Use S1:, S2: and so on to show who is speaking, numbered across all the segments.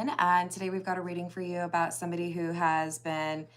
S1: everyone, and today we've got a reading for you about somebody who has been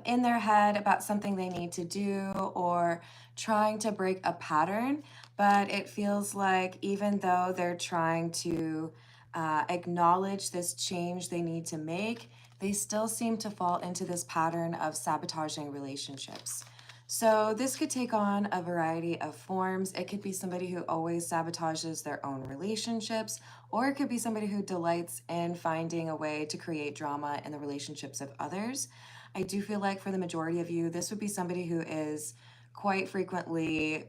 S1: in their head about something they need to do or trying to break a pattern, but it feels like even though they're trying to acknowledge this change they need to make, they still seem to fall into this pattern of sabotaging relationships. So this could take on a variety of forms. It could be somebody who always sabotages their own relationships, or it could be somebody who delights in finding a way to create drama in the relationships of others. I do feel like for the majority of you, this would be somebody who is quite frequently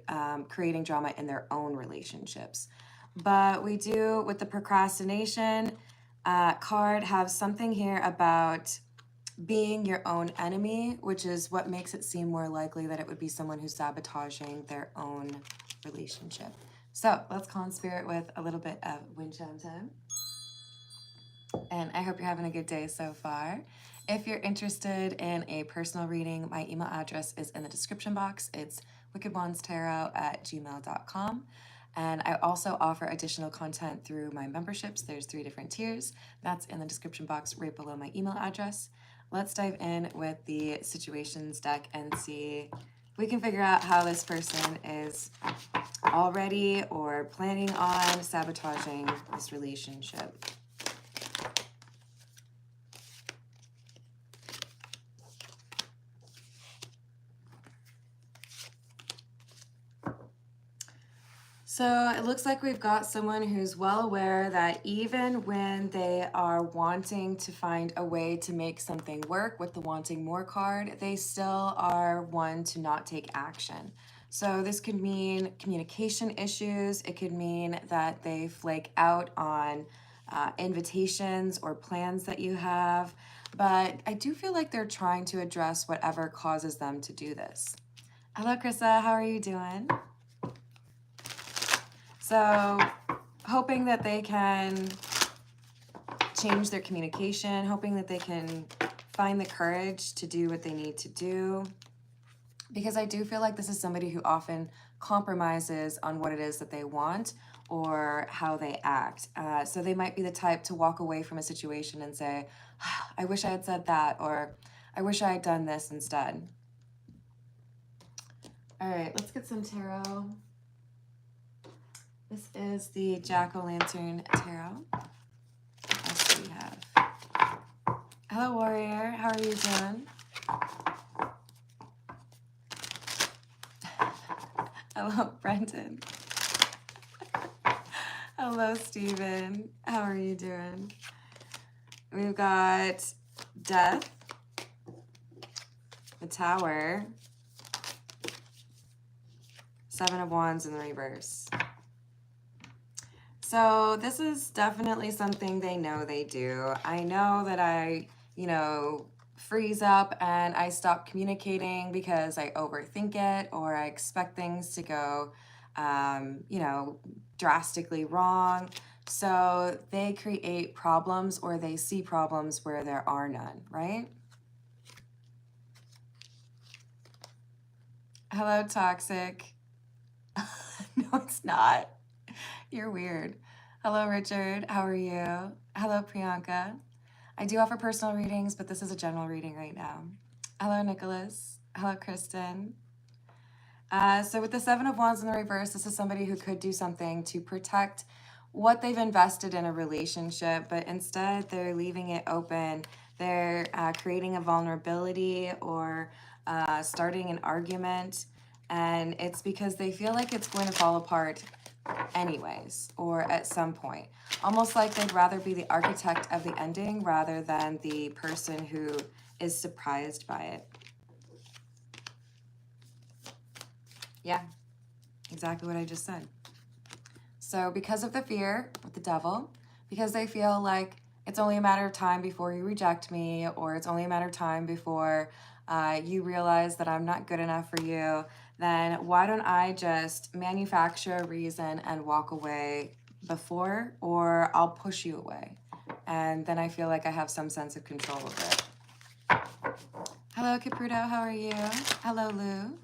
S1: creating drama in their own relationships. But we do, with the procrastination card, have something here about being your own enemy, which is what makes it seem more likely that it would be someone who's sabotaging their own relationship. So let's call in spirit with a little bit of wind chime time. And I hope you're having a good day so far. If you're interested in a personal reading, my email address is in the description box. It's wickedwandstarot@gmail.com. And I also offer additional content through my memberships. There's 3 different tiers. That's in the description box right below my email address. Let's dive in with the situations deck and see if we can figure out how this person is already or planning on sabotaging this relationship. So it looks like we've got someone who's well aware that even when they are wanting to find a way to make something work with the wanting more card, they still are one to not take action. So this could mean communication issues. It could mean that they flake out on invitations or plans that you have. But I do feel like they're trying to address whatever causes them to do this. Hello, Krista. How are you doing? So hoping that they can change their communication, hoping that they can find the courage to do what they need to do. Because I do feel like this is somebody who often compromises on what it is that they want or how they act. So they might be the type to walk away from a situation and say, I wish I had said that, or I wish I had done this instead. All right, let's get some tarot. This is the Jack-o'-lantern tarot. What else do we have? Hello, warrior. How are you doing? Hello, Brendan. Hello, Stephen. How are you doing? We've got Death, the Tower, 7 of Wands in the reverse. So this is definitely something they know they do. I know that I, freeze up and I stop communicating because I overthink it or I expect things to go, drastically wrong. So they create problems or they see problems where there are none, right? Hello, Toxic. No, it's not. You're weird. Hello, Richard. How are you? Hello, Priyanka. I do offer personal readings, but this is a general reading right now. Hello, Nicholas. Hello, Kristen. So with the 7 of Wands in the reverse, this is somebody who could do something to protect what they've invested in a relationship, but instead they're leaving it open. They're creating a vulnerability or starting an argument, and it's because they feel like it's going to fall apart anyways, or at some point. Almost like they'd rather be the architect of the ending rather than the person who is surprised by it. Yeah, exactly what I just said. So because of the fear with the devil, because they feel like it's only a matter of time before you reject me, or it's only a matter of time before you realize that I'm not good enough for you, then why don't I just manufacture a reason and walk away before, or I'll push you away. And then I feel like I have some sense of control over it. Hello, Caputo, how are you? Hello, Lou.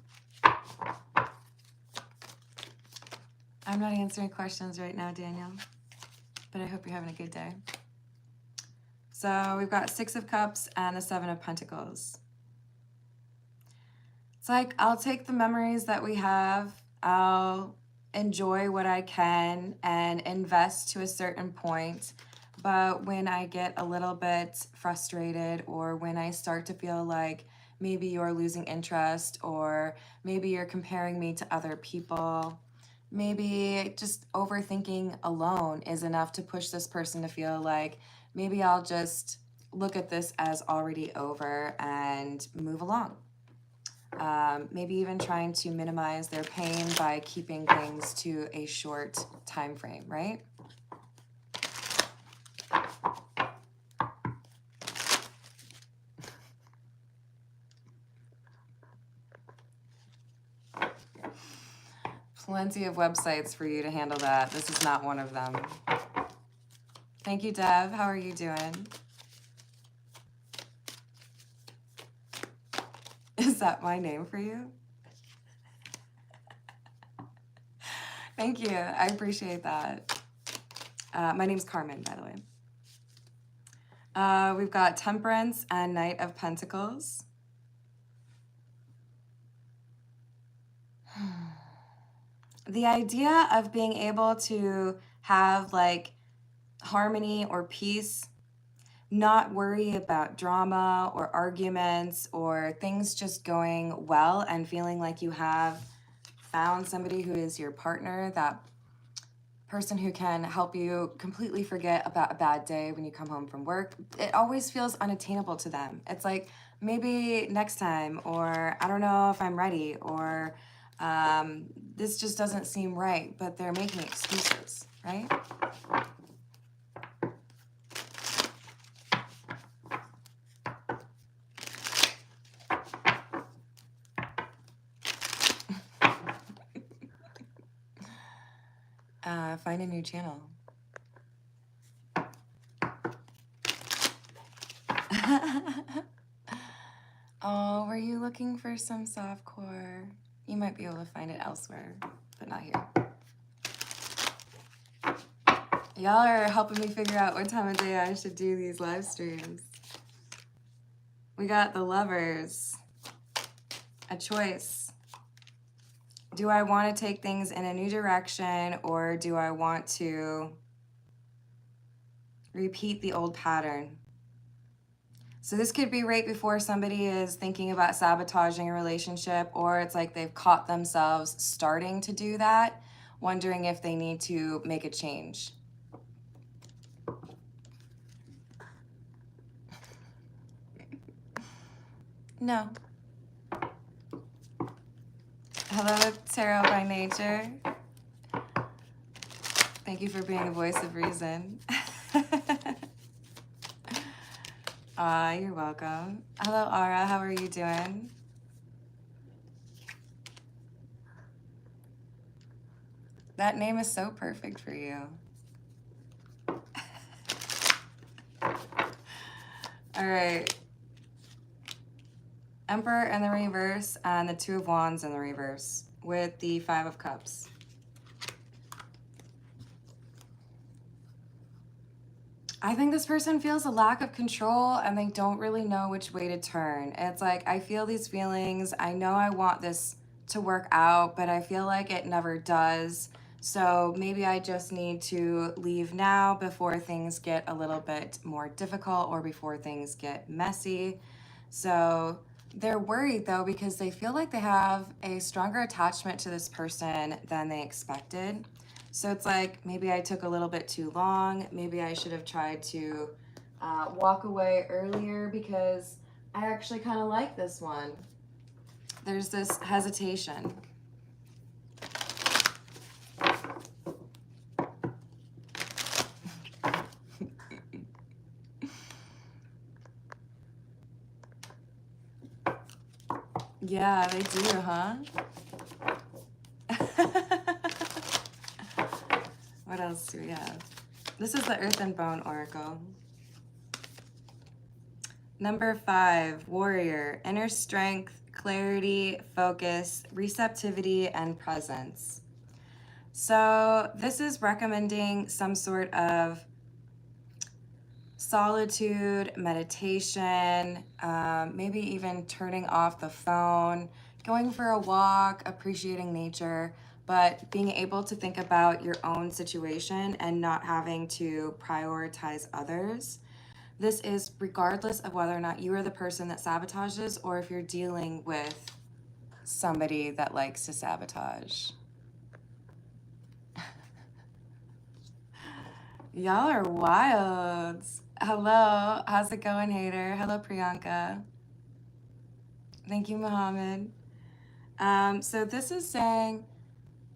S1: I'm not answering questions right now, Daniel, but I hope you're having a good day. So we've got Six of Cups and the Seven of Pentacles. It's like, I'll take the memories that we have, I'll enjoy what I can and invest to a certain point. But when I get a little bit frustrated, or when I start to feel like maybe you're losing interest, or maybe you're comparing me to other people, maybe just overthinking alone is enough to push this person to feel like maybe I'll just look at this as already over and move along. Maybe even trying to minimize their pain by keeping things to a short time frame, right? Plenty of websites for you to handle that. This is not one of them. Thank you, Dev. How are you doing? Is that my name for you? Thank you. I appreciate that. My name's Carmen, by the way. We've got Temperance and Knight of Pentacles. The idea of being able to have like harmony or peace, not worry about drama or arguments or things just going well, and feeling like you have found somebody who is your partner, that person who can help you completely forget about a bad day when you come home from work. It always feels unattainable to them. It's like, maybe next time, or I don't know if I'm ready, or this just doesn't seem right, but they're making excuses, right? Find a new channel. Oh, were you looking for some softcore? You might be able to find it elsewhere, but not here. Y'all are helping me figure out what time of day I should do these live streams. We got the Lovers. A choice. Do I want to take things in a new direction, or do I want to repeat the old pattern? So this could be right before somebody is thinking about sabotaging a relationship, or it's like they've caught themselves starting to do that, wondering if they need to make a change. No. Hello, Tarot by Nature. Thank you for being the voice of reason. You're welcome. Hello, Ara. How are you doing? That name is so perfect for you. All right. Emperor in the reverse and the Two of Wands in the reverse with the Five of Cups. I think this person feels a lack of control and they don't really know which way to turn. It's like, I feel these feelings. I know I want this to work out, but I feel like it never does. So maybe I just need to leave now before things get a little bit more difficult, or before things get messy. So they're worried though, because they feel like they have a stronger attachment to this person than they expected. So it's like, maybe I took a little bit too long. Maybe I should have tried to walk away earlier, because I actually kind of like this one. There's this hesitation. Yeah, they do, huh? What else do we have? This is the Earth and Bone Oracle. Number 5, Warrior. Inner strength, clarity, focus, receptivity, and presence. So this is recommending some sort of solitude, meditation, maybe even turning off the phone, going for a walk, appreciating nature, but being able to think about your own situation and not having to prioritize others. This is regardless of whether or not you are the person that sabotages or if you're dealing with somebody that likes to sabotage. Y'all are wild. Hello, how's it going, hater? Hello, Priyanka. Thank you, Mohammed. So this is saying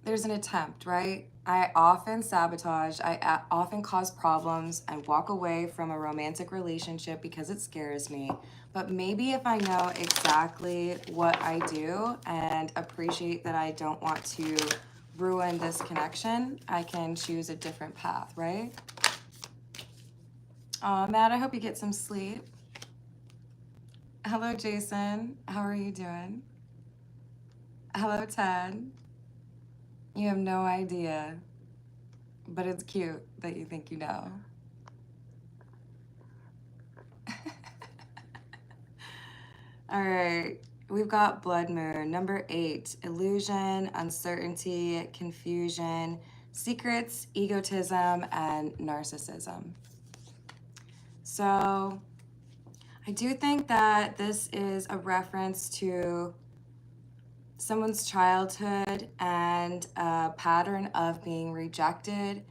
S1: there's an attempt, right? I often sabotage, I often cause problems, I walk away from a romantic relationship because it scares me. But maybe if I know exactly what I do and appreciate that I don't want to ruin this connection, I can choose a different path, right? Oh, Matt, I hope you get some sleep. Hello, Jason. How are you doing? Hello, Ted. You have no idea, but it's cute that you think you know. All right, we've got Blood Moon, number 8, illusion, uncertainty, confusion, secrets, egotism, and narcissism. So I do think that this is a reference to someone's childhood and a pattern of being rejected,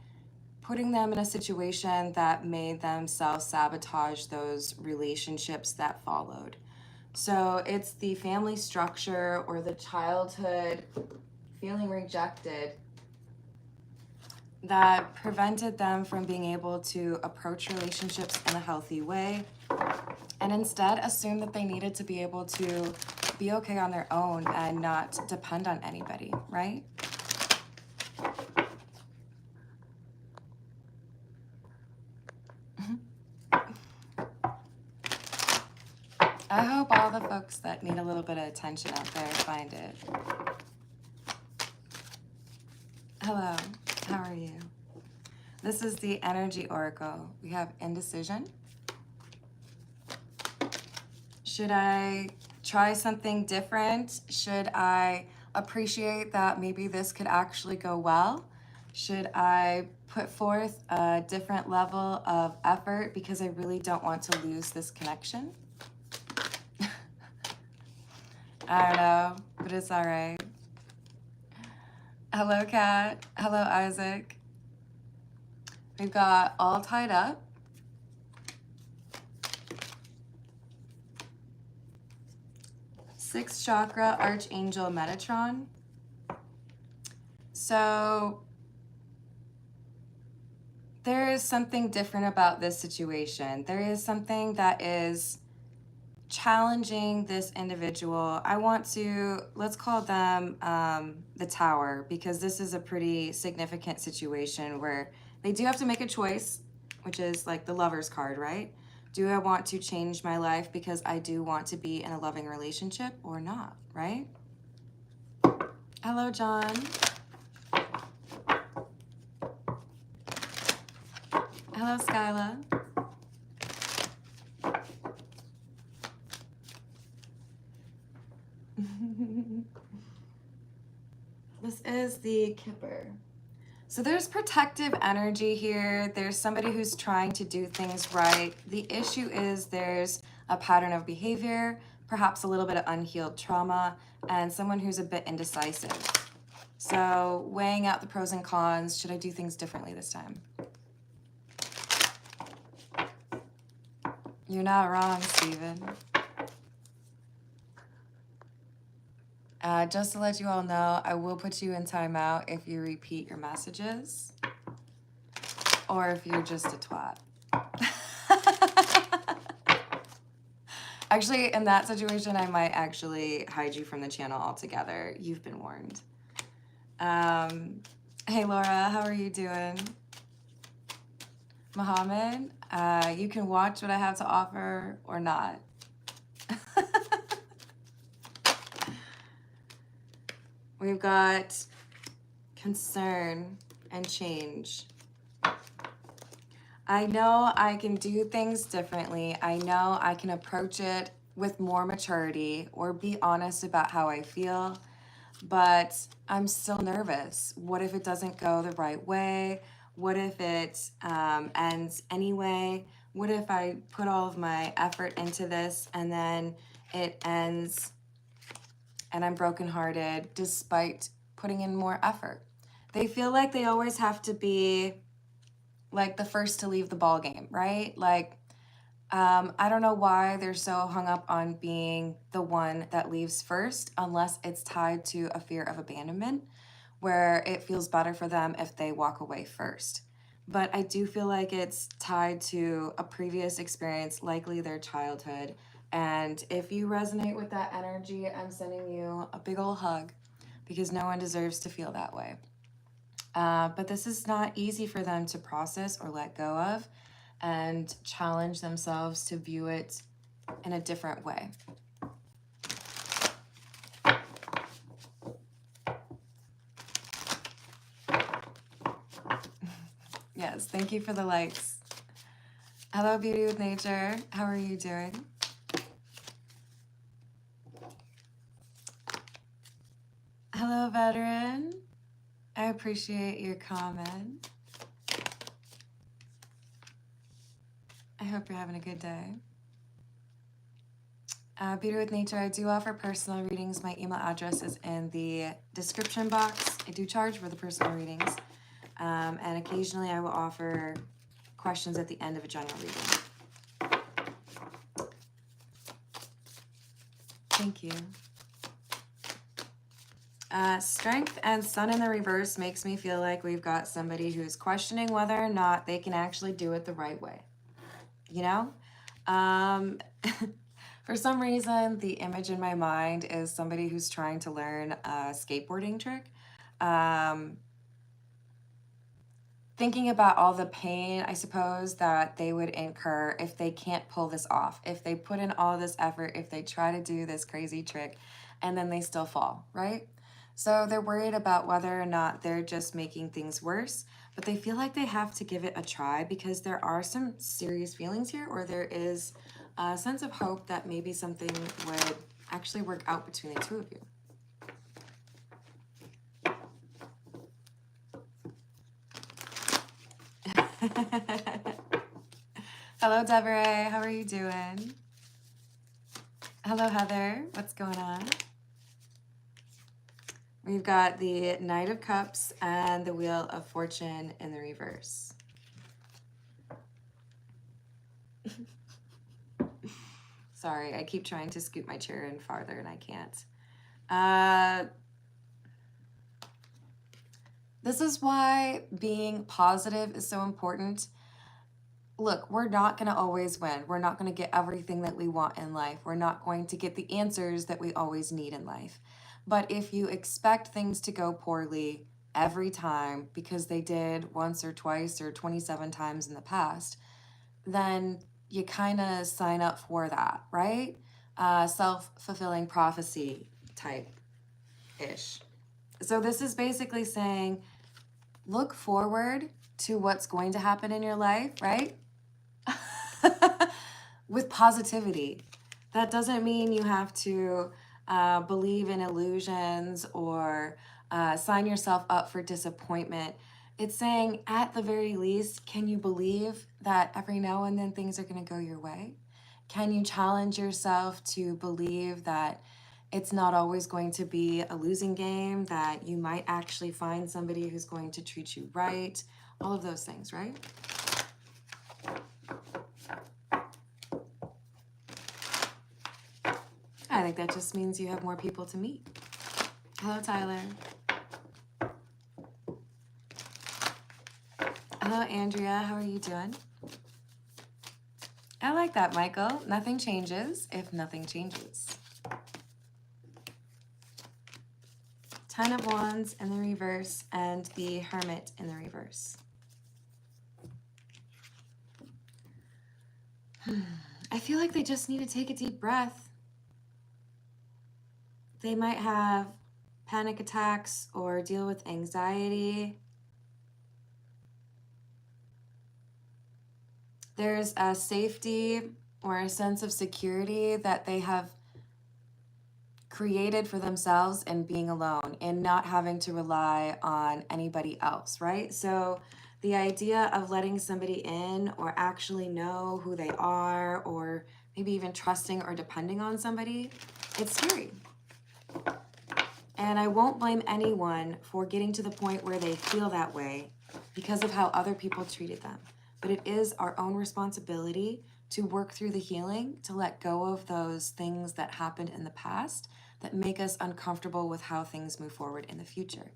S1: putting them in a situation that made them self-sabotage those relationships that followed. So it's the family structure or the childhood feeling rejected that prevented them from being able to approach relationships in a healthy way, and instead assumed that they needed to be able to be okay on their own and not depend on anybody, right? I hope all the folks that need a little bit of attention out there find it. Hello, how are you? This is the energy oracle. We have indecision. Should I try something different? Should I appreciate that maybe this could actually go well? Should I put forth a different level of effort because I really don't want to lose this connection? I don't know, but it's all right. Hello, Kat. Hello, Isaac. We've got all tied up. Sixth chakra, Archangel Metatron. So there is something different about this situation. There is something that is challenging this individual. I want to, let's call them the Tower, because this is a pretty significant situation where they do have to make a choice, which is like the Lover's card, right? Do I want to change my life because I do want to be in a loving relationship or not, right? Hello, John. Hello, Skyla. This is the Kipper. So there's protective energy here. There's somebody who's trying to do things right. The issue is there's a pattern of behavior, perhaps a little bit of unhealed trauma, and someone who's a bit indecisive. So weighing out the pros and cons, should I do things differently this time? You're not wrong, Steven. Just to let you all know, I will put you in timeout if you repeat your messages or if you're just a twat. Actually, in that situation, I might actually hide you from the channel altogether. You've been warned. Hey, Laura, how are you doing? Mohammed, you can watch what I have to offer or not. We've got concern and change. I know I can do things differently. I know I can approach it with more maturity or be honest about how I feel, but I'm still nervous. What if it doesn't go the right way? What if it ends anyway? What if I put all of my effort into this and then it ends and I'm brokenhearted despite putting in more effort? They feel like they always have to be like the first to leave the ball game, right? Like, I don't know why they're so hung up on being the one that leaves first, unless it's tied to a fear of abandonment, where it feels better for them if they walk away first. But I do feel like it's tied to a previous experience, likely their childhood. And if you resonate with that energy, I'm sending you a big old hug because no one deserves to feel that way. But this is not easy for them to process or let go of and challenge themselves to view it in a different way. Yes, thank you for the likes. Hello, Beauty with Nature. How are you doing? Hello, Veteran. I appreciate your comment. I hope you're having a good day. Beauty with Nature, I do offer personal readings. My email address is in the description box. I do charge for the personal readings. And occasionally I will offer questions at the end of a general reading. Thank you. Strength and Sun in the reverse makes me feel like we've got somebody who's questioning whether or not they can actually do it the right way. You know? For some reason, the image in my mind is somebody who's trying to learn a skateboarding trick. Thinking about all the pain, I suppose, that they would incur if they can't pull this off, if they put in all this effort, if they try to do this crazy trick, and then they still fall, right? So they're worried about whether or not they're just making things worse, but they feel like they have to give it a try because there are some serious feelings here, or there is a sense of hope that maybe something would actually work out between the two of you. Hello, Deborah. How are you doing? Hello, Heather. What's going on? We've got the Knight of Cups and the Wheel of Fortune in the reverse. Sorry, I keep trying to scoot my chair in farther and I can't. This is why being positive is so important. Look, we're not going to always win. We're not going to get everything that we want in life. We're not going to get the answers that we always need in life. But if you expect things to go poorly every time because they did once or twice or 27 times in the past, then you kind of sign up for that, right? Self-fulfilling prophecy type-ish. So this is basically saying, look forward to what's going to happen in your life, right? With positivity. That doesn't mean you have to believe in illusions or sign yourself up for disappointment. It's saying, at the very least, can you believe that every now and then things are going to go your way? Can you challenge yourself to believe that it's not always going to be a losing game, that you might actually find somebody who's going to treat you right? All of those things, right? I think that just means you have more people to meet. Hello, Tyler. Hello, Andrea. How are you doing? I like that, Michael. Nothing changes if nothing changes. 10 of Wands in the reverse and the Hermit in the reverse. I feel like they just need to take a deep breath. They might have panic attacks or deal with anxiety. There's a safety or a sense of security that they have created for themselves in being alone and not having to rely on anybody else, right? So the idea of letting somebody in or actually know who they are or maybe even trusting or depending on somebody, it's scary. And I won't blame anyone for getting to the point where they feel that way because of how other people treated them. But it is our own responsibility to work through the healing, to let go of those things that happened in the past that make us uncomfortable with how things move forward in the future.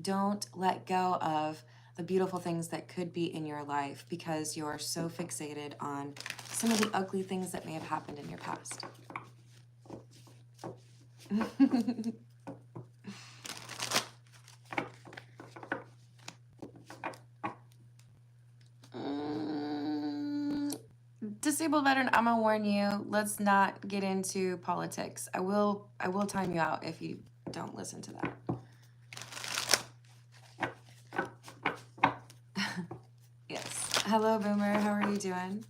S1: Don't let go of the beautiful things that could be in your life because you're so fixated on some of the ugly things that may have happened in your past. Disabled veteran, I'm gonna warn you, let's not get into politics. I will time you out if you don't listen to that. Yes. Hello, Boomer. How are you doing?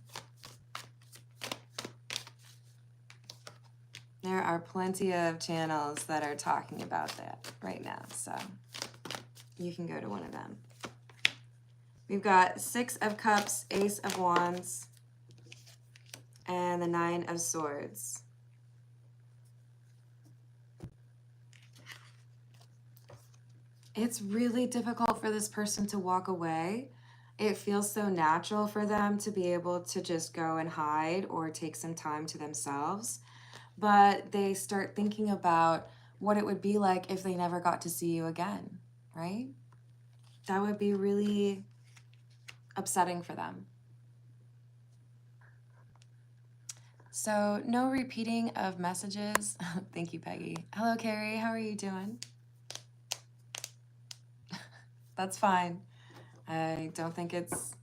S1: There are plenty of channels that are talking about that right now, so you can go to one of them. We've got 6 of Cups, Ace of Wands, and the 9 of Swords. It's really difficult for this person to walk away. It feels so natural for them to be able to just go and hide or take some time to themselves. But they start thinking about what it would be like if they never got to see you again, right? That would be really upsetting for them. So no repeating of messages. Thank you, Peggy. Hello, Carrie. How are you doing? That's fine. I don't think it's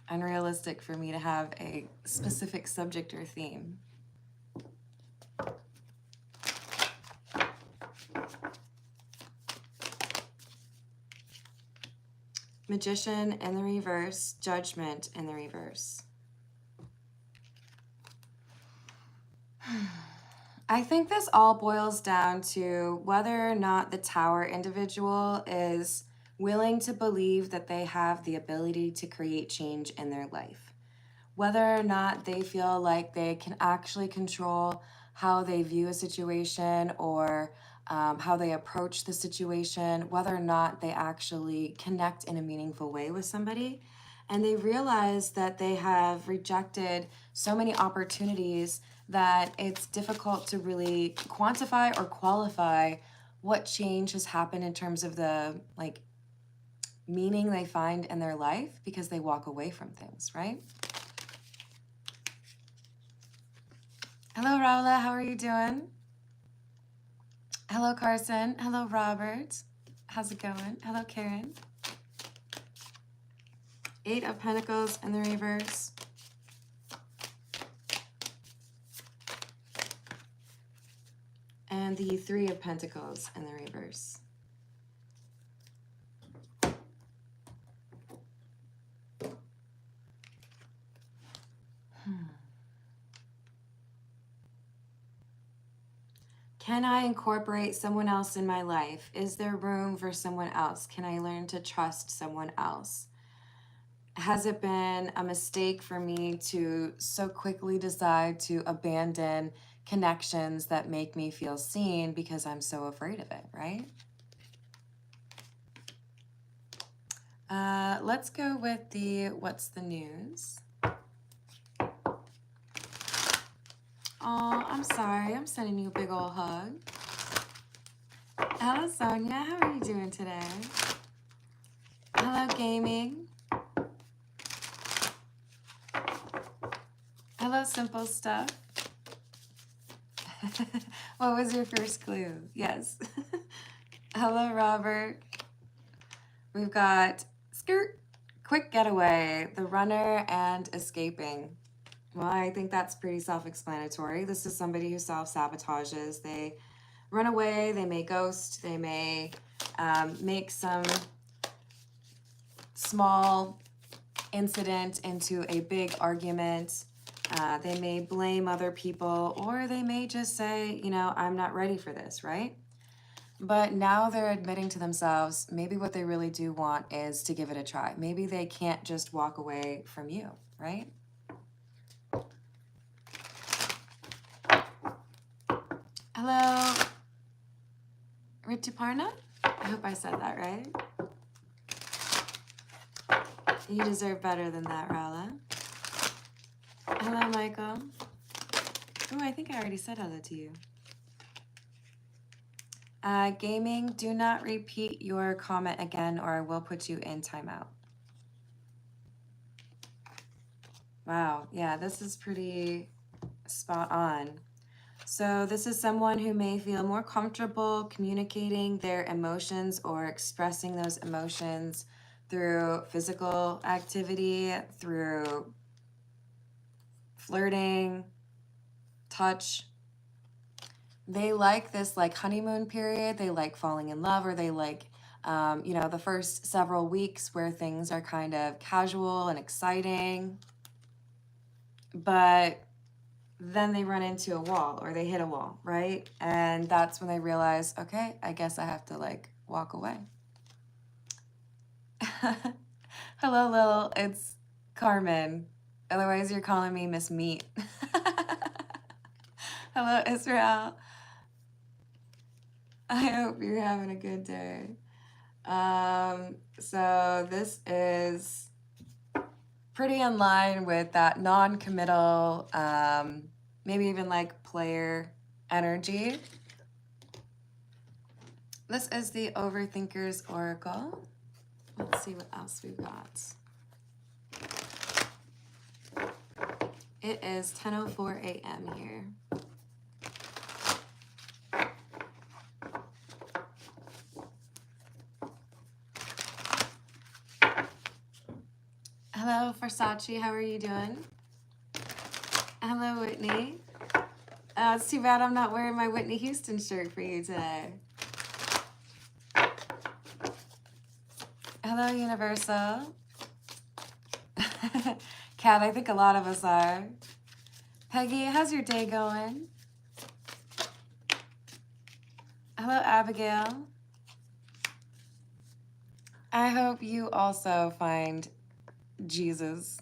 S1: unrealistic for me to have a specific subject or theme. Magician in the reverse, Judgment in the reverse. I think this all boils down to whether or not the Tower individual is willing to believe that they have the ability to create change in their life. Whether or not they feel like they can actually control how they view a situation or how they approach the situation, whether or not they actually connect in a meaningful way with somebody. And they realize that they have rejected so many opportunities that it's difficult to really quantify or qualify what change has happened in terms of the meaning they find in their life because they walk away from things, right? Hello, Raula. How are you doing? Hello, Carson. Hello, Robert. How's it going? Hello, Karen. 8 of Pentacles in the reverse. And the 3 of Pentacles in the reverse. Can I incorporate someone else in my life? Is there room for someone else? Can I learn to trust someone else? Has it been a mistake for me to so quickly decide to abandon connections that make me feel seen because I'm so afraid of it, right? Let's go with the what's the news? Oh, I'm sorry. I'm sending you a big old hug. Hello, Sonia. How are you doing today? Hello, gaming. Hello, simple stuff. What was your first clue? Yes. Hello, Robert. We've got skirt, quick getaway, the runner, and escaping. Well, I think that's pretty self-explanatory. This is somebody who self-sabotages. They run away, they may ghost, they may make some small incident into a big argument. They may blame other people, or they may just say, you know, I'm not ready for this, right? But now they're admitting to themselves, maybe what they really do want is to give it a try. Maybe they can't just walk away from you, right? Hello, Rituparna? I hope I said that right. You deserve better than that, Rala. Hello, Michael. Oh, I think I already said hello to you. Gaming, do not repeat your comment again or I will put you in timeout. Wow, yeah, this is pretty spot on. So this is someone who may feel more comfortable communicating their emotions or expressing those emotions through physical activity, through flirting, touch. They like this like honeymoon period. They like falling in love, or they like, you know, the first several weeks where things are kind of casual and exciting. But then they run into a wall, or they hit a wall, right? And that's when they realize, okay, I guess I have to like walk away. Hello, Lil. It's Carmen. Otherwise, you're calling me Miss Meat. Hello, Israel. I hope you're having a good day. So this is pretty in line with that non-committal, maybe even like player energy. This is the Overthinker's Oracle. Let's see what else we've got. It is 10:04 a.m. here. Hello, Versace. How are you doing? Hello, Whitney. It's too bad I'm not wearing my Whitney Houston shirt for you today. Hello, Universal. Kat, I think a lot of us are. Peggy, how's your day going? Hello, Abigail. I hope you also find Jesus.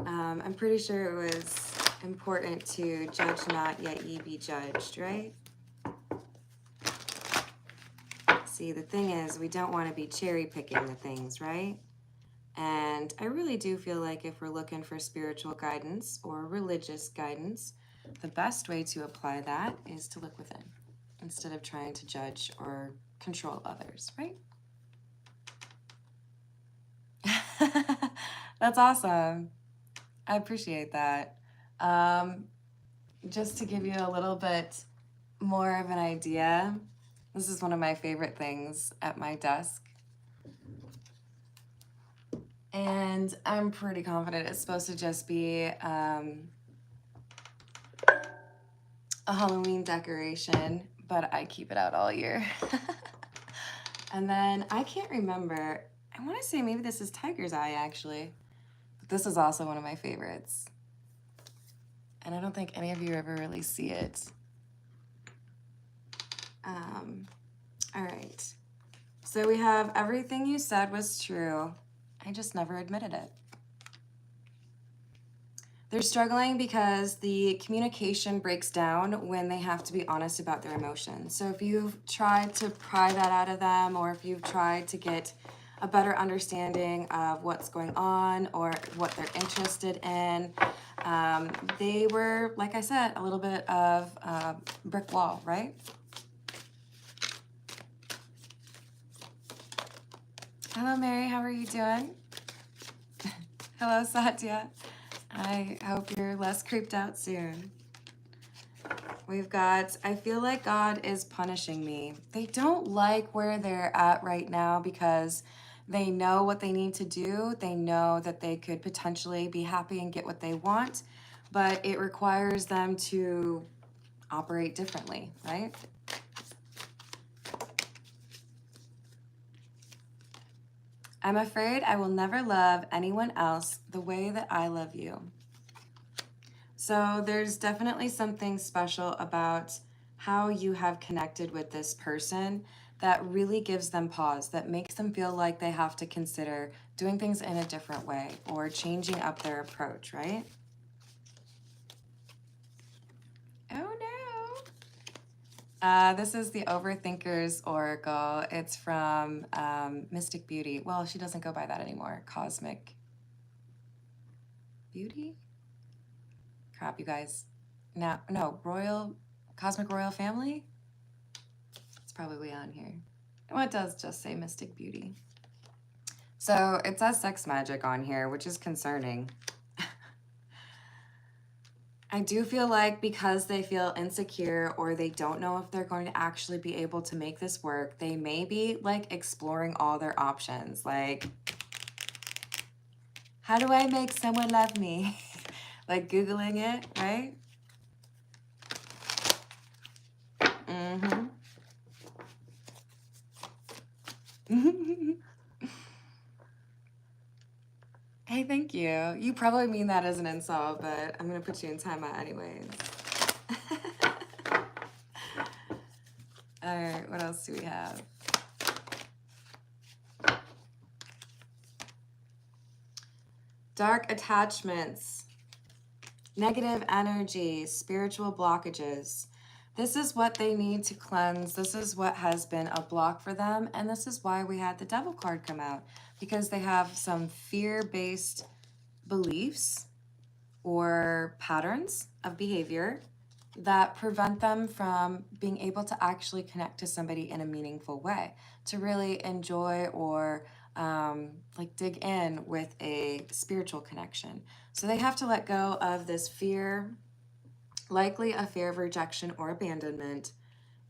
S1: I'm pretty sure it was important to judge not, yet ye be judged, right? See, the thing is, we don't want to be cherry picking the things, right? And I really do feel like if we're looking for spiritual guidance or religious guidance, the best way to apply that is to look within instead of trying to judge or control others, right? That's awesome. I appreciate that. Just to give you a little bit more of an idea, this is one of my favorite things at my desk. And I'm pretty confident it's supposed to just be a Halloween decoration, but I keep it out all year. And then I can't remember, I want to say maybe this is Tiger's Eye actually, but this is also one of my favorites. And I don't think any of you ever really see it. All right. So we have everything you said was true. I just never admitted it. They're struggling because the communication breaks down when they have to be honest about their emotions. So if you've tried to pry that out of them, or if you've tried to get a better understanding of what's going on or what they're interested in, they were, like I said, a little bit of a brick wall, right? Hello, Mary. How are you doing? Hello, Satya. I hope you're less creeped out soon. We've got, I feel like God is punishing me. They don't like where they're at right now because they know what they need to do. They know that they could potentially be happy and get what they want, but it requires them to operate differently, right? I'm afraid I will never love anyone else the way that I love you. So there's definitely something special about how you have connected with this person that really gives them pause, that makes them feel like they have to consider doing things in a different way or changing up their approach, right? Oh no. This is the Overthinker's Oracle. It's from Mystic Beauty. Well, she doesn't go by that anymore. Cosmic Beauty? Crap, you guys. No, Cosmic Royal Family? It's probably on here. Well, it does just say Mystic Beauty. So it says sex magic on here, which is concerning. I do feel like because they feel insecure or they don't know if they're going to actually be able to make this work, they may be like exploring all their options. Like, how do I make someone love me? Like Googling it, right? Mm-hmm. Hey, thank you. You probably mean that as an insult, but I'm going to put you in timeout anyways. All right, what else do we have? Dark attachments, negative energy, spiritual blockages. This is what they need to cleanse. This is what has been a block for them. And this is why we had the Devil card come out, because they have some fear-based beliefs or patterns of behavior that prevent them from being able to actually connect to somebody in a meaningful way, to really enjoy or like dig in with a spiritual connection. So they have to let go of this fear, likely a fear of rejection or abandonment,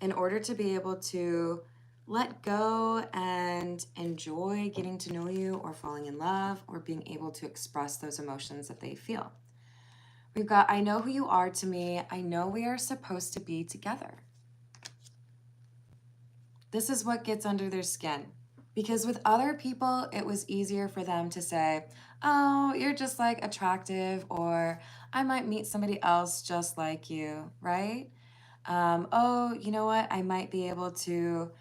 S1: in order to be able to let go and enjoy getting to know you or falling in love or being able to express those emotions that they feel. We've got, I know who you are to me. I know we are supposed to be together. This is what gets under their skin. Because with other people, it was easier for them to say, oh, you're just like attractive, or I might meet somebody else just like you, right? Oh, you know what? I might be able to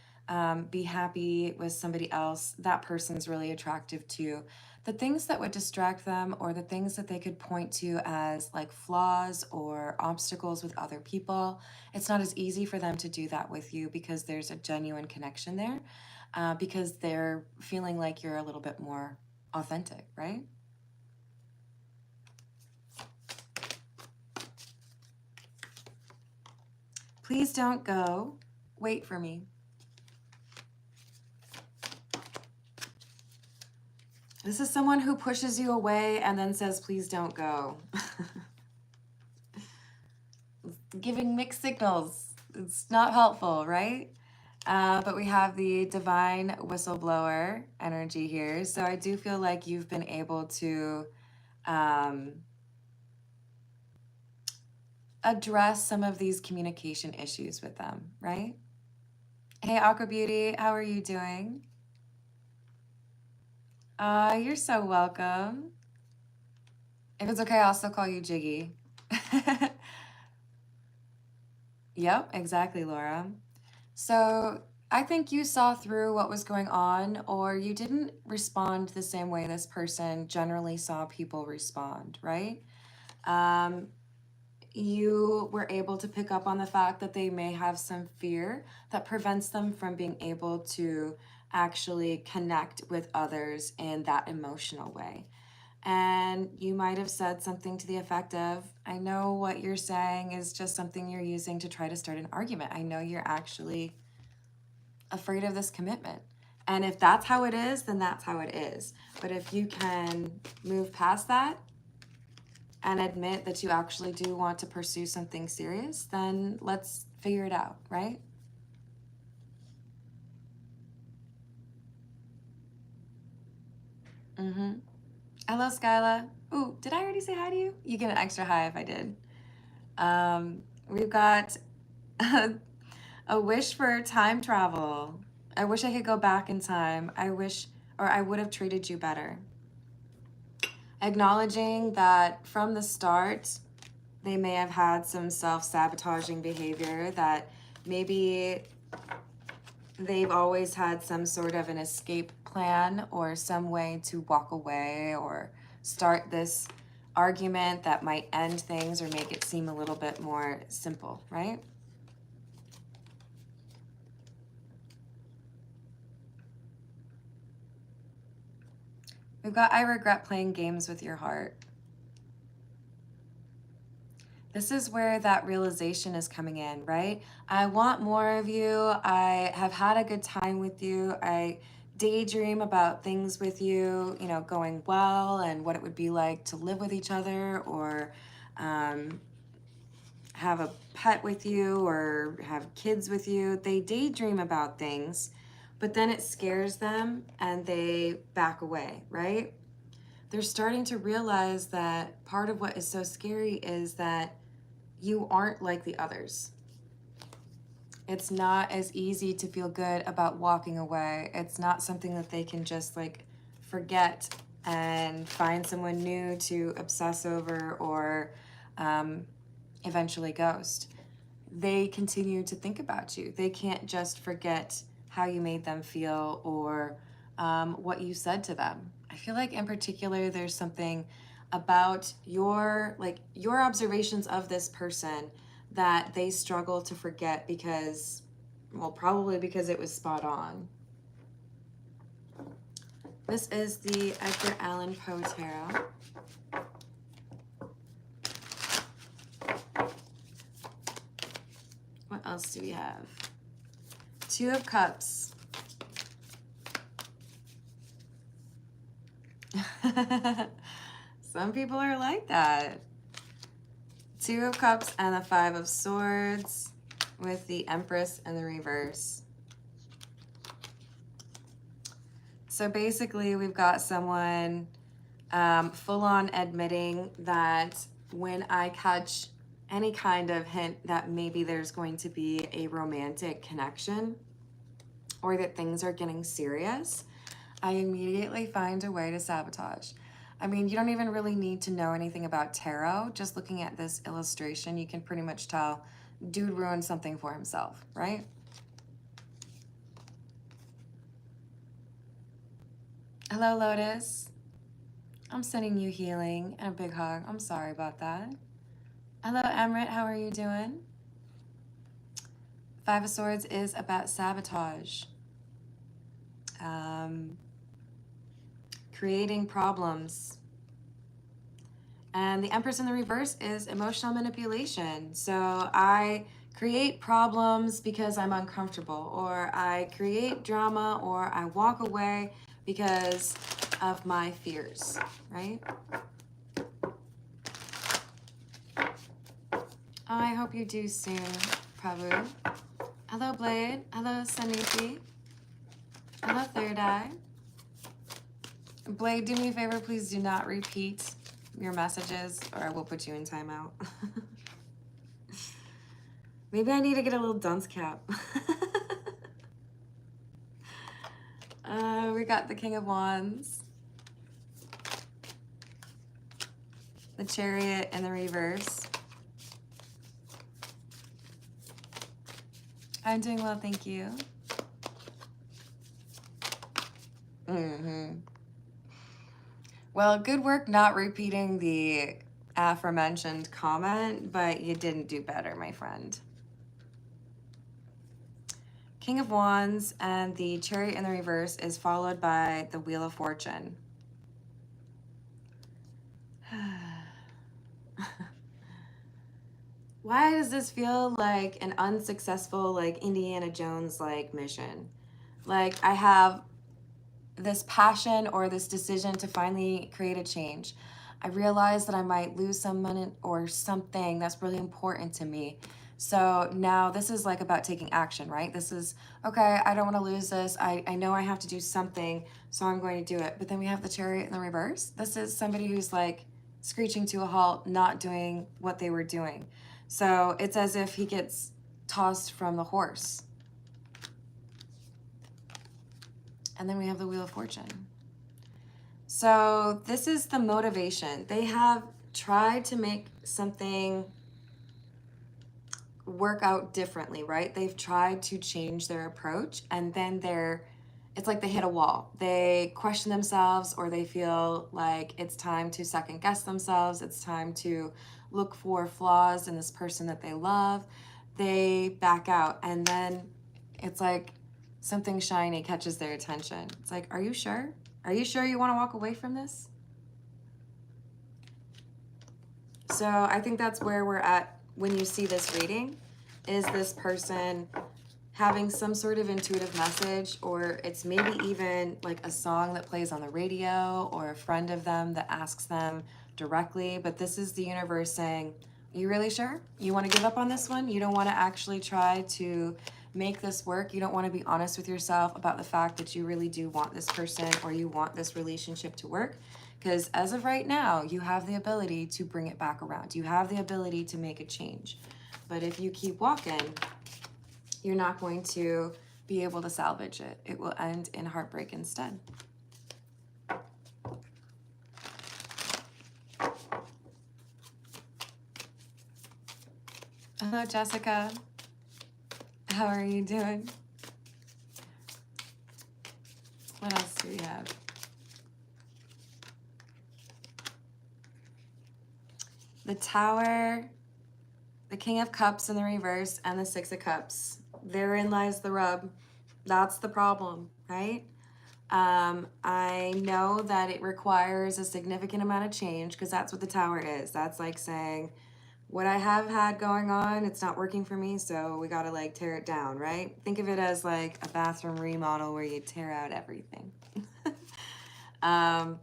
S1: be happy with somebody else. That person's really attractive too. The things that would distract them or the things that they could point to as like flaws or obstacles with other people, it's not as easy for them to do that with you because there's a genuine connection there, because they're feeling like you're a little bit more authentic, right? Please don't go. Wait for me. This is someone who pushes you away and then says, please don't go. Giving mixed signals. It's not helpful, right? But we have the divine whistleblower energy here. So I do feel like you've been able to address some of these communication issues with them, right? Hey, Aqua Beauty, how are you doing? You're so welcome. If it's okay, I'll still call you Jiggy. Yep, exactly, Laura. So I think you saw through what was going on, or you didn't respond the same way this person generally saw people respond, right? You were able to pick up on the fact that they may have some fear that prevents them from being able to actually connect with others in that emotional way. And you might have said something to the effect of, I know what you're saying is just something you're using to try to start an argument. I know you're actually afraid of this commitment. And if that's how it is, then that's how it is. But if you can move past that and admit that you actually do want to pursue something serious, then let's figure it out, right? Mm-hmm. Hello, Skyla. Ooh, did I already say hi to you? You get an extra hi if I did. We've got a wish for time travel. I wish I could go back in time. I wish, or I would have treated you better. Acknowledging that from the start, they may have had some self-sabotaging behavior, that maybe they've always had some sort of an escape plan or some way to walk away or start this argument that might end things or make it seem a little bit more simple, right? We've got, I regret playing games with your heart. This is where that realization is coming in, right? I want more of you. I have had a good time with you. I daydream about things with you, you know, going well and what it would be like to live with each other, or have a pet with you or have kids with you. They daydream about things, but then it scares them and they back away, right? They're starting to realize that part of what is so scary is that you aren't like the others. It's not as easy to feel good about walking away. It's not something that they can just like forget and find someone new to obsess over or eventually ghost. They continue to think about you. They can't just forget how you made them feel or what you said to them. I feel like in particular there's something about your observations of this person that they struggle to forget because, well, probably because it was spot on. This is the Edgar Allan Poe Tarot. What else do we have? Two of Cups. Some people are like that. Two of Cups and the Five of Swords with the Empress in the reverse. So basically we've got someone full on admitting that when I catch any kind of hint that maybe there's going to be a romantic connection or that things are getting serious, I immediately find a way to sabotage. I mean, you don't even really need to know anything about tarot. Just looking at this illustration, you can pretty much tell dude ruined something for himself, right? Hello, Lotus. I'm sending you healing and a big hug. I'm sorry about that. Hello, Emrit. How are you doing? Five of Swords is about sabotage. Creating problems. And the Empress in the reverse is emotional manipulation. So I create problems because I'm uncomfortable, or I create drama, or I walk away because of my fears, right? Oh, I hope you do soon, Prabhu. Hello, Blade. Hello, Sanithi. Hello, Third Eye. Blade, do me a favor, please do not repeat your messages or I will put you in timeout. Maybe I need to get a little dunce cap. We got the King of Wands. The Chariot in the reverse. I'm doing well, thank you. Well, good work not repeating the aforementioned comment, but you didn't do better, my friend. King of Wands and the Chariot in the reverse is followed by the Wheel of Fortune. Why does this feel like an unsuccessful, like Indiana Jones like mission? Like I have this passion or this decision to finally create a change. I realize that I might lose some money or something that's really important to me. So now this is like about taking action, right? This is, okay, I don't want to lose this. I know I have to do something, so I'm going to do it. But then we have the Chariot in the reverse. This is somebody who's like screeching to a halt, not doing what they were doing. So it's as if he gets tossed from the horse. And then we have the Wheel of Fortune. So this is the motivation. They have tried to make something work out differently, right? They've tried to change their approach, and then it's like they hit a wall. They question themselves, or they feel like it's time to second guess themselves. It's time to look for flaws in this person that they love. They back out, and then it's like something shiny catches their attention. It's like, are you sure? Are you sure you want to walk away from this? So I think that's where we're at when you see this reading, is this person having some sort of intuitive message, or it's maybe even like a song that plays on the radio, or a friend of them that asks them directly. But this is the universe saying, are you really sure? You want to give up on this one? You don't want to actually try to make this work? You don't want to be honest with yourself about the fact that you really do want this person, or you want this relationship to work? Because as of right now, you have the ability to bring it back around. You have the ability to make a change. But if you keep walking, you're not going to be able to salvage it. It will end in heartbreak instead. Hello, Jessica. How are you doing? What else do we have? The Tower, the King of Cups in the reverse, and the Six of Cups. Therein lies the rub. That's the problem, right? I know that it requires a significant amount of change, because that's what the Tower is. That's like saying, what I have had going on, it's not working for me, so we gotta like tear it down, right? Think of it as like a bathroom remodel where you tear out everything. But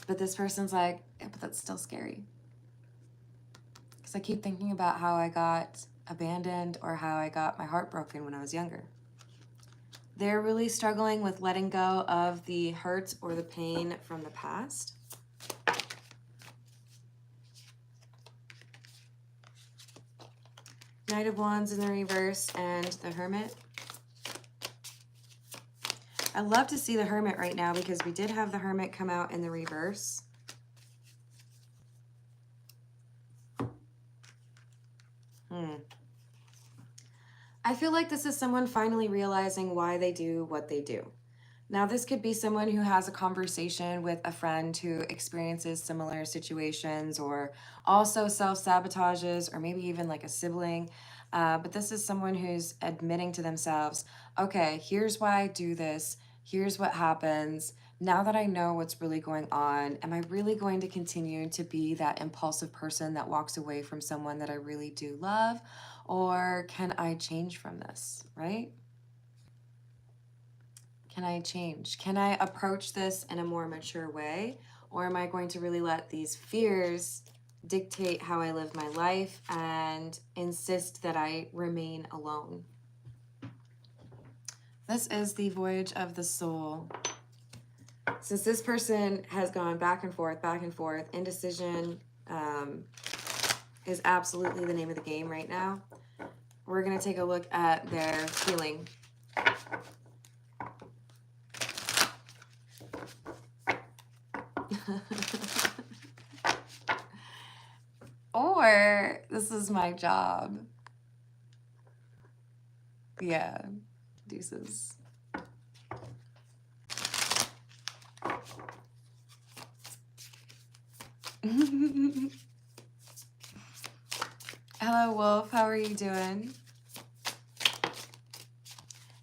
S1: this person's like, yeah, but that's still scary. Because I keep thinking about how I got abandoned, or how I got my heart broken when I was younger. They're really struggling with letting go of the hurt or the pain from the past. Knight of Wands in the reverse and the Hermit. I'd love to see the Hermit right now, because we did have the Hermit come out in the reverse. I feel like this is someone finally realizing why they do what they do. Now, this could be someone who has a conversation with a friend who experiences similar situations, or also self-sabotages, or maybe even like a sibling. But this is someone who's admitting to themselves, okay, here's why I do this. Here's what happens. Now that I know what's really going on, am I really going to continue to be that impulsive person that walks away from someone that I really do love? Or can I change from this, right? Can I change? Can I approach this in a more mature way? Or am I going to really let these fears dictate how I live my life and insist that I remain alone? This is the voyage of the soul. Since this person has gone back and forth, indecision is absolutely the name of the game right now. We're going to take a look at their healing. Or this is my job. Yeah, deuces. Hello, Wolf. How are you doing?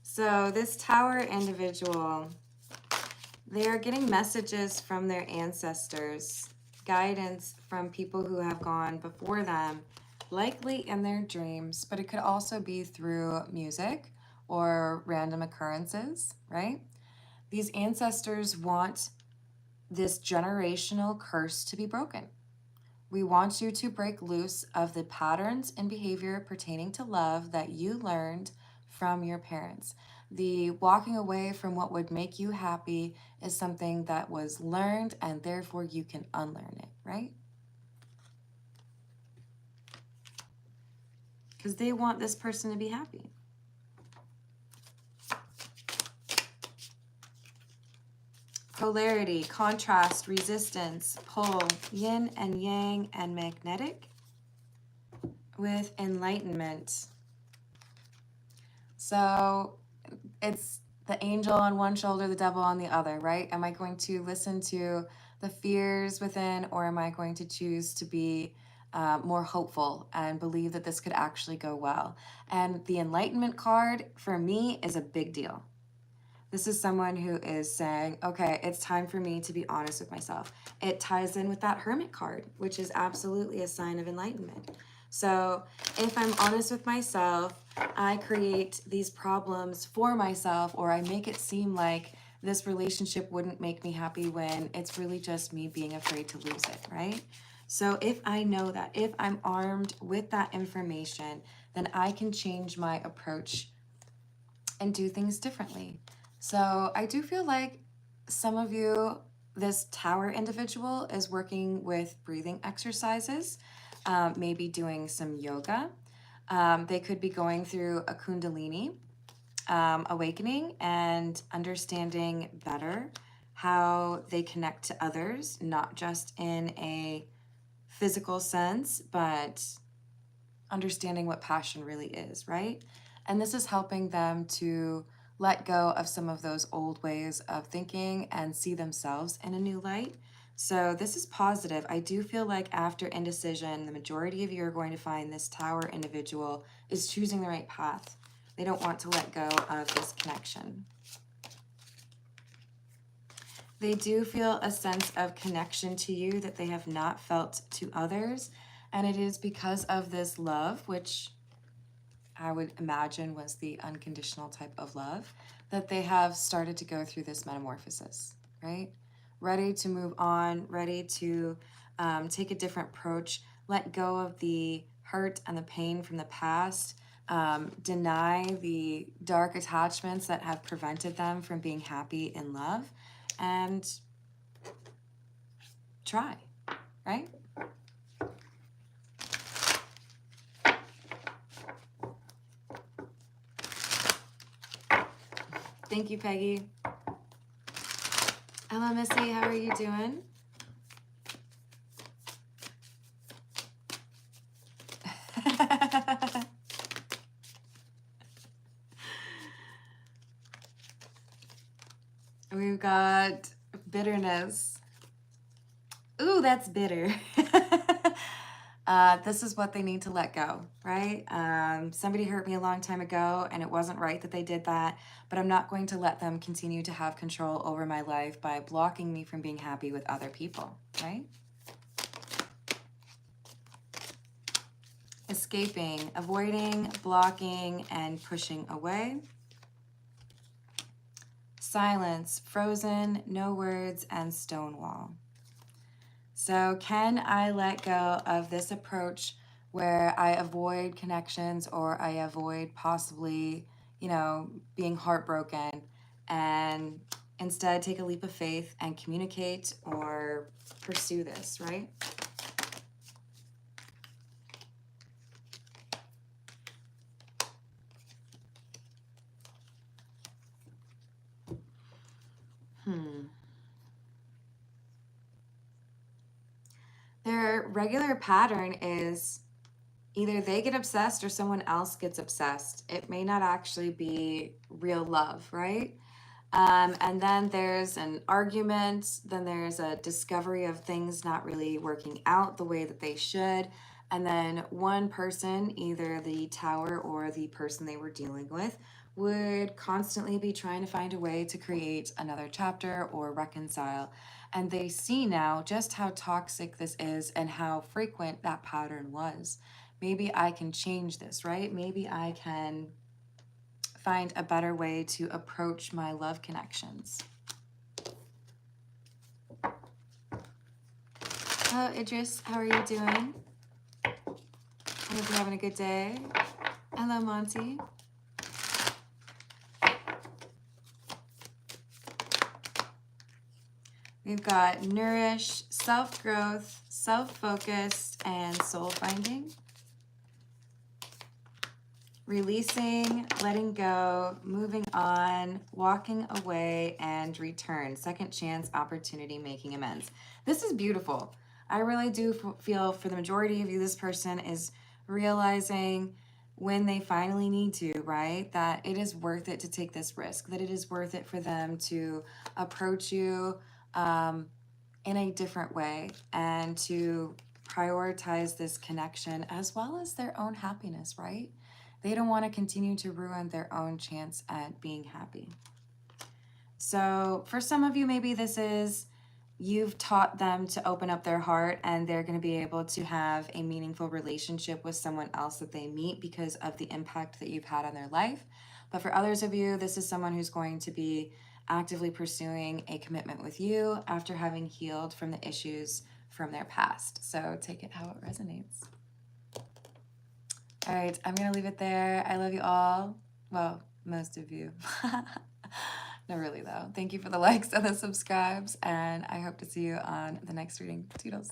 S1: So this Tower individual, they are getting messages from their ancestors, guidance from people who have gone before them, likely in their dreams, but it could also be through music or random occurrences, right? These ancestors want this generational curse to be broken. We want you to break loose of the patterns and behavior pertaining to love that you learned from your parents. The walking away from what would make you happy is something that was learned, and therefore you can unlearn it, right? Because they want this person to be happy. polarity, contrast, resistance, pull, yin and yang, and magnetic, with enlightenment. So it's the angel on one shoulder, the devil on the other, right? Am I going to listen to the fears within, or am I going to choose to be more hopeful and believe that this could actually go well? And the enlightenment card for me is a big deal. This is someone who is saying, okay, it's time for me to be honest with myself. It ties in with that hermit card, which is absolutely a sign of enlightenment. So if I'm honest with myself, I create these problems for myself, or I make it seem like this relationship wouldn't make me happy when it's really just me being afraid to lose it, right? So if I know that, if I'm armed with that information, then I can change my approach and do things differently. So I do feel like some of you, this tower individual, is working with breathing exercises, maybe doing some yoga. They could be going through a kundalini awakening and understanding better how they connect to others, not just in a physical sense, but understanding what passion really is, right? And this is helping them to let go of some of those old ways of thinking and see themselves in a new light. So this is positive. I do feel like after indecision, the majority of you are going to find this tower individual is choosing the right path. They don't want to let go of this connection. They do feel a sense of connection to you that they have not felt to others. And it is because of this love, which I would imagine was the unconditional type of love, that they have started to go through this metamorphosis, right? Ready to move on, ready to take a different approach, let go of the hurt and the pain from the past, deny the dark attachments that have prevented them from being happy in love, and try, right? Thank you, Peggy. Hello, Missy. How are you doing? We've got bitterness. Ooh, that's bitter. This is what they need to let go, right? Somebody hurt me a long time ago and it wasn't right that they did that, but I'm not going to let them continue to have control over my life by blocking me from being happy with other people, right? Escaping, avoiding, blocking, and pushing away. Silence, frozen, no words, and stonewall. So can I let go of this approach where I avoid connections, or I avoid possibly, being heartbroken, and instead take a leap of faith and communicate or pursue this, right? Their regular pattern is either they get obsessed or someone else gets obsessed. It may not actually be real love, right? And then there's an argument, then there's a discovery of things not really working out the way that they should. And then one person, either the tower or the person they were dealing with, would constantly be trying to find a way to create another chapter or reconcile. And they see now just how toxic this is and how frequent that pattern was. Maybe I can change this, right? Maybe I can find a better way to approach my love connections. Hello, Idris. How are you doing? I hope you're having a good day. Hello, Monty. We've got nourish, self-growth, self-focused, and soul-finding. releasing, letting go, moving on, walking away, and return. Second chance, opportunity, making amends. This is beautiful. I really do feel for the majority of you, this person is realizing when they finally need to, right? That it is worth it to take this risk, that it is worth it for them to approach you in a different way and to prioritize this connection as well as their own happiness, right? They don't want to continue to ruin their own chance at being happy. So for some of you, maybe this is you've taught them to open up their heart and they're going to be able to have a meaningful relationship with someone else that they meet because of the impact that you've had on their life. But for others of you, this is someone who's going to be actively pursuing a commitment with you after having healed from the issues from their past. So take it how it resonates. All right, I'm going to leave it there. I love you all. Well, most of you. No, really, though. Thank you for the likes and the subscribes, and I hope to see you on the next reading. Toodles.